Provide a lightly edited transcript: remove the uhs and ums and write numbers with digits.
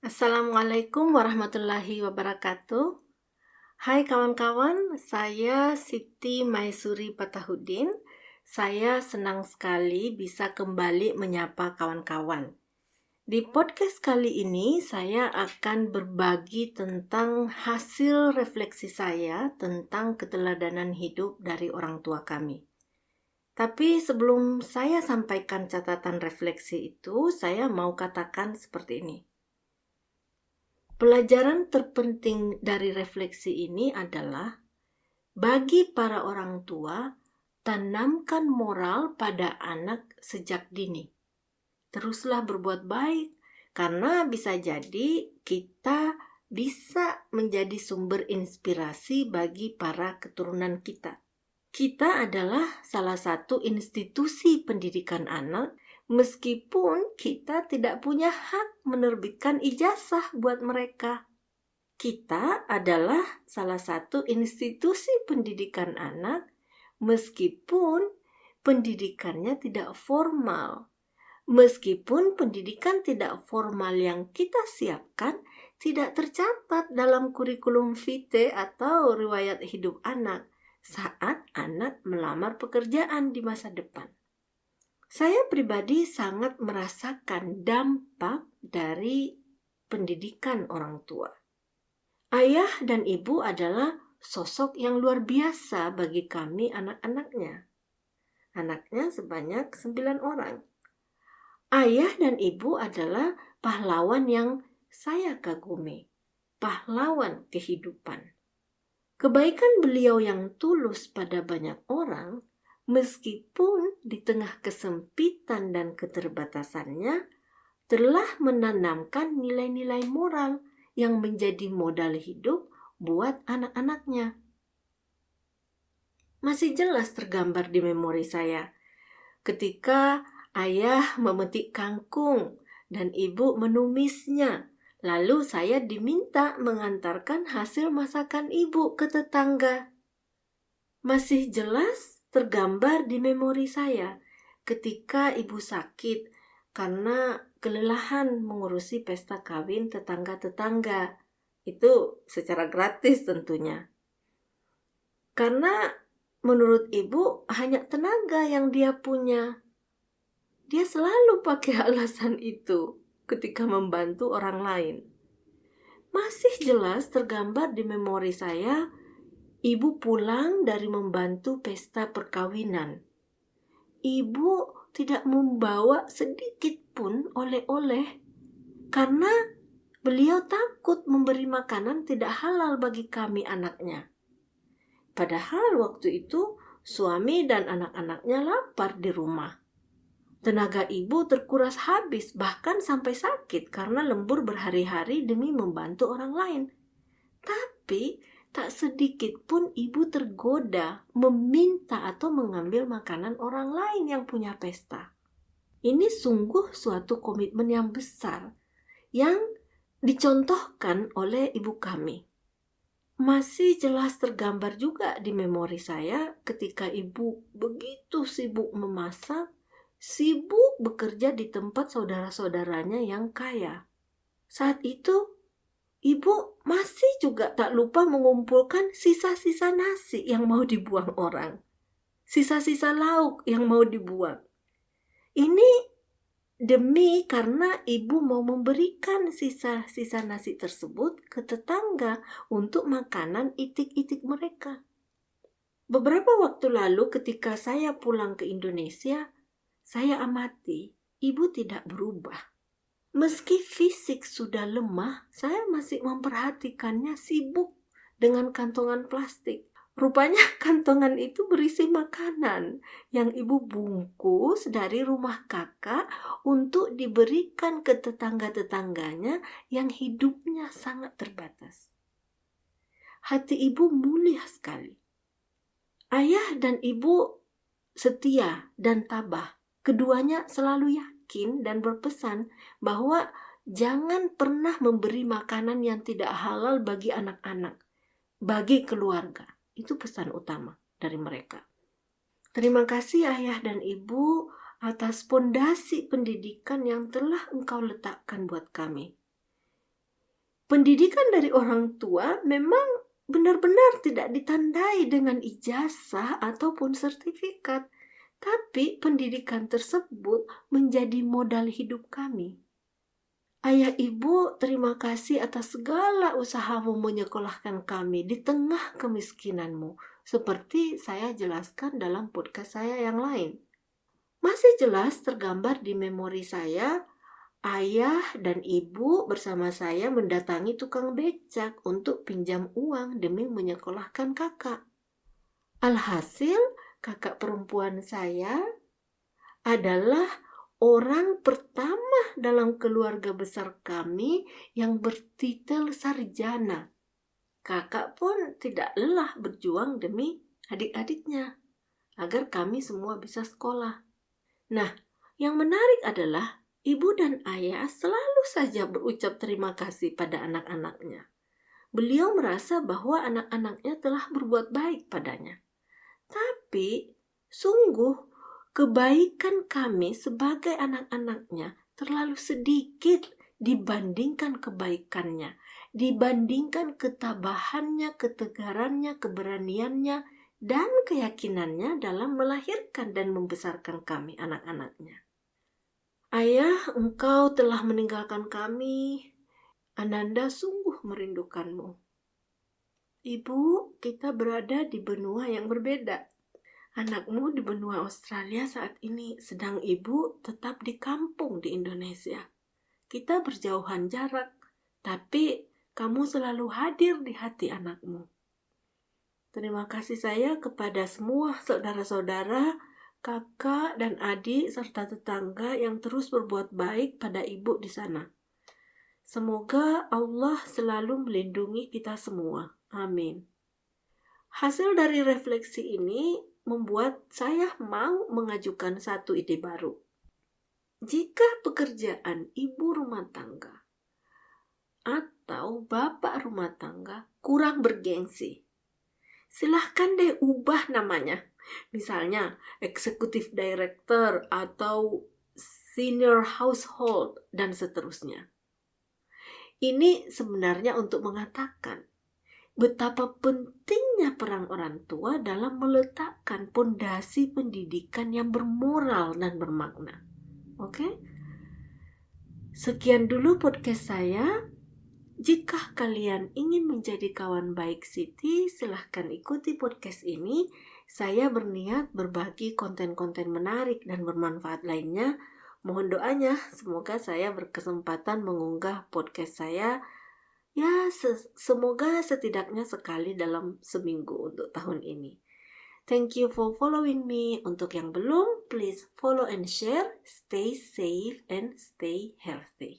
Assalamualaikum warahmatullahi wabarakatuh. Hai kawan-kawan, saya Siti Maisuri Patahudin. Saya senang sekali bisa kembali menyapa kawan-kawan. Di podcast kali ini saya akan berbagi tentang hasil refleksi saya tentang keteladanan hidup dari orang tua kami. Tapi sebelum saya sampaikan catatan refleksi itu, saya mau katakan seperti ini. Pelajaran terpenting dari refleksi ini adalah bagi para orang tua, tanamkan moral pada anak sejak dini. Teruslah berbuat baik, karena bisa jadi kita bisa menjadi sumber inspirasi bagi para keturunan kita. Kita adalah salah satu institusi pendidikan anak, meskipun kita tidak punya hak menerbitkan ijazah buat mereka. Kita adalah salah satu institusi pendidikan anak, meskipun pendidikannya tidak formal. Meskipun pendidikan tidak formal yang kita siapkan tidak tercatat dalam kurikulum vitae atau riwayat hidup anak saat anak melamar pekerjaan di masa depan. Saya pribadi sangat merasakan dampak dari pendidikan orang tua. Ayah dan ibu adalah sosok yang luar biasa bagi kami anak-anaknya. Anaknya sebanyak 9 orang. Ayah dan ibu adalah pahlawan yang saya kagumi. Pahlawan kehidupan. Kebaikan beliau yang tulus pada banyak orang, meskipun di tengah kesempitan dan keterbatasannya, telah menanamkan nilai-nilai moral yang menjadi modal hidup buat anak-anaknya. Masih jelas tergambar di memori saya ketika ayah memetik kangkung dan ibu menumisnya. Lalu saya diminta mengantarkan hasil masakan ibu ke tetangga. Masih jelas tergambar di memori saya ketika ibu sakit karena kelelahan mengurusi pesta kawin tetangga-tetangga. Itu secara gratis tentunya. Karena menurut ibu hanya tenaga yang dia punya. Dia selalu pakai alasan itu ketika membantu orang lain. Masih jelas tergambar di memori saya, ibu pulang dari membantu pesta perkawinan. Ibu tidak membawa sedikit pun oleh-oleh karena beliau takut memberi makanan tidak halal bagi kami anaknya. Padahal waktu itu suami dan anak-anaknya lapar di rumah. Tenaga ibu terkuras habis, bahkan sampai sakit karena lembur berhari-hari demi membantu orang lain. Tapi tak sedikit pun ibu tergoda meminta atau mengambil makanan orang lain yang punya pesta. Ini sungguh suatu komitmen yang besar yang dicontohkan oleh ibu kami. Masih jelas tergambar juga di memori saya ketika ibu begitu sibuk memasak, sibuk bekerja di tempat saudara-saudaranya yang kaya. Saat itu, ibu masih juga tak lupa mengumpulkan sisa-sisa nasi yang mau dibuang orang. Sisa-sisa lauk yang mau dibuang. Ini demi karena ibu mau memberikan sisa-sisa nasi tersebut ke tetangga untuk makanan itik-itik mereka. Beberapa waktu lalu ketika saya pulang ke Indonesia, saya amati ibu tidak berubah. Meski fisik sudah lemah, saya masih memperhatikannya sibuk dengan kantongan plastik. Rupanya kantongan itu berisi makanan yang ibu bungkus dari rumah kakak untuk diberikan ke tetangga-tetangganya yang hidupnya sangat terbatas. Hati ibu mulia sekali. Ayah dan ibu setia dan tabah. Keduanya selalu yakin dan berpesan bahwa jangan pernah memberi makanan yang tidak halal bagi anak-anak, bagi keluarga. Itu pesan utama dari mereka. Terima kasih ayah dan ibu atas pondasi pendidikan yang telah engkau letakkan buat kami. Pendidikan dari orang tua memang benar-benar tidak ditandai dengan ijazah ataupun sertifikat, tapi pendidikan tersebut menjadi modal hidup kami. Ayah ibu, terima kasih atas segala usahamu menyekolahkan kami di tengah kemiskinanmu, seperti saya jelaskan dalam podcast saya yang lain. Masih jelas tergambar di memori saya, ayah dan ibu bersama saya mendatangi tukang becak untuk pinjam uang demi menyekolahkan kakak. Alhasil, kakak perempuan saya adalah orang pertama dalam keluarga besar kami yang bertitel sarjana. Kakak pun tidak lelah berjuang demi adik-adiknya agar kami semua bisa sekolah. Nah, yang menarik adalah ibu dan ayah selalu saja berucap terima kasih pada anak-anaknya. Beliau merasa bahwa anak-anaknya telah berbuat baik padanya. Tapi, sungguh kebaikan kami sebagai anak-anaknya terlalu sedikit dibandingkan kebaikannya, dibandingkan ketabahannya, ketegarannya, keberaniannya, dan keyakinannya dalam melahirkan dan membesarkan kami, anak-anaknya. Ayah, engkau telah meninggalkan kami. Ananda sungguh merindukanmu. Ibu, kita berada di benua yang berbeda. Anakmu di benua Australia saat ini, sedang ibu tetap di kampung di Indonesia. Kita berjauhan jarak, tapi kamu selalu hadir di hati anakmu. Terima kasih saya kepada semua saudara-saudara, kakak dan adik, serta tetangga yang terus berbuat baik pada ibu di sana. Semoga Allah selalu melindungi kita semua. Amin. Hasil dari refleksi ini membuat saya mau mengajukan satu ide baru. Jika pekerjaan ibu rumah tangga atau bapak rumah tangga kurang bergengsi, silahkan deh ubah namanya. Misalnya executive director atau senior household dan seterusnya. Ini sebenarnya untuk mengatakan betapa pentingnya peran orang tua dalam meletakkan pondasi pendidikan yang bermoral dan bermakna. Oke? Sekian dulu podcast saya. Jika kalian ingin menjadi kawan baik Siti, silahkan ikuti podcast ini. Saya berniat berbagi konten-konten menarik dan bermanfaat lainnya. Mohon doanya, semoga saya berkesempatan mengunggah podcast saya. Ya, semoga setidaknya sekali dalam seminggu untuk tahun ini. Thank you for following me. Untuk yang belum, please follow and share. Stay safe and stay healthy.